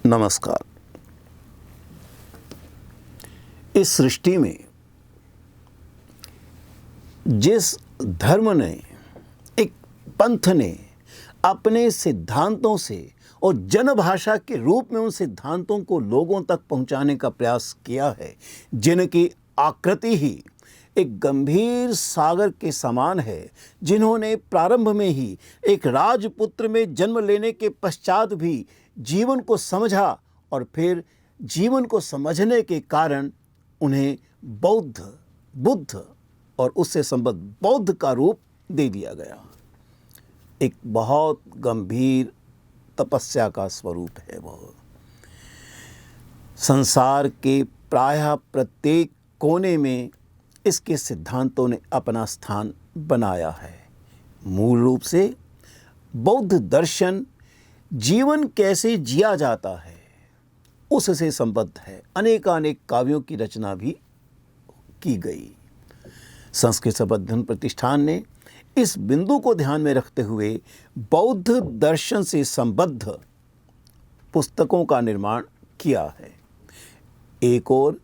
नमस्कार। इस सृष्टि में जिस धर्म ने, एक पंथ ने अपने सिद्धांतों से और जनभाषा के रूप में उन सिद्धांतों को लोगों तक पहुंचाने का प्रयास किया है, जिनकी आकृति ही एक गंभीर सागर के समान है, जिन्होंने प्रारंभ में ही एक राजपुत्र में जन्म लेने के पश्चात भी जीवन को समझा और फिर जीवन को समझने के कारण उन्हें बुद्ध और उससे संबद्ध बौद्ध का रूप दे दिया गया। एक बहुत गंभीर तपस्या का स्वरूप है वह। संसार के प्रायः प्रत्येक कोने में इसके सिद्धांतों ने अपना स्थान बनाया है। मूल रूप से बौद्ध दर्शन जीवन कैसे जिया जाता है उससे संबद्ध है। अनेकानेक काव्यों की रचना भी की गई। संस्कृत संवर्धन प्रतिष्ठान ने इस बिंदु को ध्यान में रखते हुए बौद्ध दर्शन से संबद्ध पुस्तकों का निर्माण किया है। एक और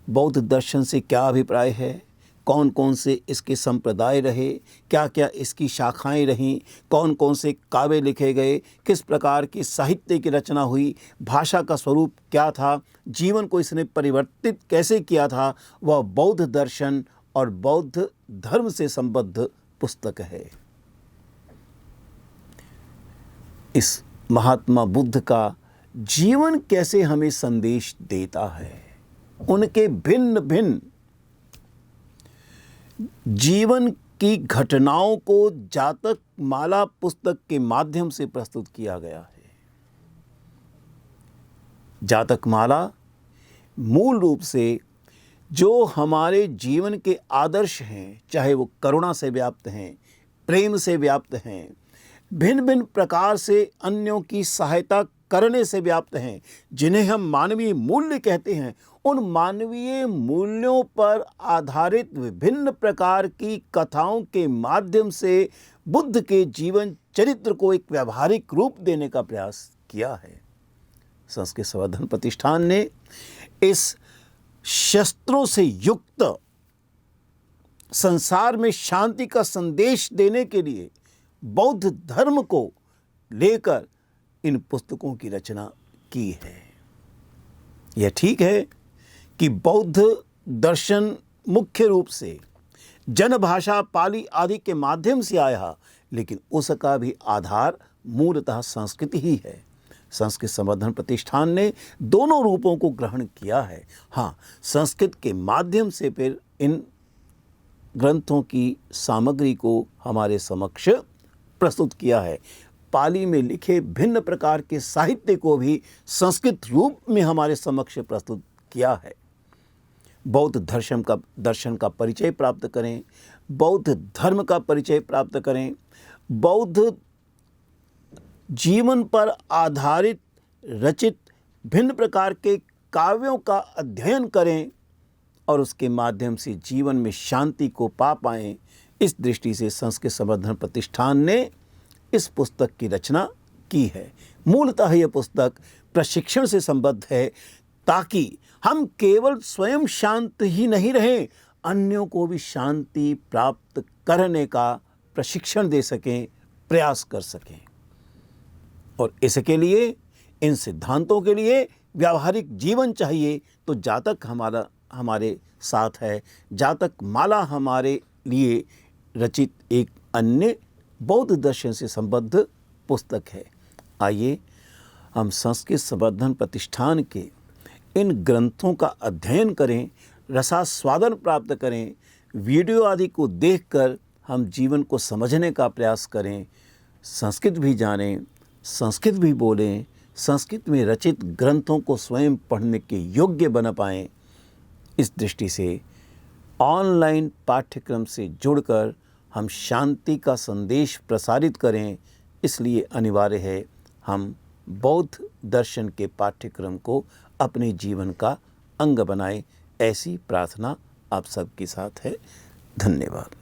बौद्ध दर्शन से क्या अभिप्राय है, कौन कौन से इसके संप्रदाय रहे, क्या क्या इसकी शाखाएं रहीं, कौन कौन से काव्य लिखे गए, किस प्रकार की साहित्य की रचना हुई, भाषा का स्वरूप क्या था, जीवन को इसने परिवर्तित कैसे किया था, वह बौद्ध दर्शन और बौद्ध धर्म से संबद्ध पुस्तक है। इस महात्मा बुद्ध का जीवन कैसे हमें संदेश देता है, उनके भिन्न भिन्न जीवन की घटनाओं को जातक माला पुस्तक के माध्यम से प्रस्तुत किया गया है। जातक माला मूल रूप से जो हमारे जीवन के आदर्श हैं, चाहे वो करुणा से व्याप्त हैं, प्रेम से व्याप्त हैं, भिन्न भिन्न प्रकार से अन्यों की सहायता करने से व्याप्त हैं, जिन्हें हम मानवीय मूल्य कहते हैं, उन मानवीय मूल्यों पर आधारित विभिन्न प्रकार की कथाओं के माध्यम से बुद्ध के जीवन चरित्र को एक व्यावहारिक रूप देने का प्रयास किया है। संस्कृत संवर्धन प्रतिष्ठान ने इस शस्त्रों से युक्त संसार में शांति का संदेश देने के लिए बौद्ध धर्म को लेकर इन पुस्तकों की रचना की है। यह ठीक है कि बौद्ध दर्शन मुख्य रूप से जनभाषा पाली आदि के माध्यम से आया, लेकिन उसका भी आधार मूलतः संस्कृत ही है। संस्कृत संवर्धन प्रतिष्ठान ने दोनों रूपों को ग्रहण किया है। हाँ, संस्कृत के माध्यम से फिर इन ग्रंथों की सामग्री को हमारे समक्ष प्रस्तुत किया है। पाली में लिखे भिन्न प्रकार के साहित्य को भी संस्कृत रूप में हमारे समक्ष प्रस्तुत किया है। बौद्ध दर्शन का परिचय प्राप्त करें, बौद्ध धर्म का परिचय प्राप्त करें, बौद्ध जीवन पर आधारित रचित भिन्न प्रकार के काव्यों का अध्ययन करें और उसके माध्यम से जीवन में शांति को पा पाएं। इस दृष्टि से संस्कृत संवर्धन प्रतिष्ठान ने इस पुस्तक की रचना की है। मूलतः यह पुस्तक प्रशिक्षण से संबद्ध है, ताकि हम केवल स्वयं शांत ही नहीं रहें, अन्यों को भी शांति प्राप्त करने का प्रशिक्षण दे सकें, प्रयास कर सकें। और इसके लिए, इन सिद्धांतों के लिए व्यावहारिक जीवन चाहिए, तो जातक हमारे साथ है। जातक माला हमारे लिए रचित एक अन्य बौद्ध दर्शन से संबद्ध पुस्तक है। आइए हम संस्कृत संवर्धन प्रतिष्ठान के इन ग्रंथों का अध्ययन करें, रसास्वादन प्राप्त करें, वीडियो आदि को देखकर हम जीवन को समझने का प्रयास करें, संस्कृत भी जानें, संस्कृत भी बोलें, संस्कृत में रचित ग्रंथों को स्वयं पढ़ने के योग्य बना पाएं। इस दृष्टि से ऑनलाइन पाठ्यक्रम से जुड़कर हम शांति का संदेश प्रसारित करें। इसलिए अनिवार्य है हम बौद्ध दर्शन के पाठ्यक्रम को अपने जीवन का अंग बनाएं। ऐसी प्रार्थना आप सबके साथ है। धन्यवाद।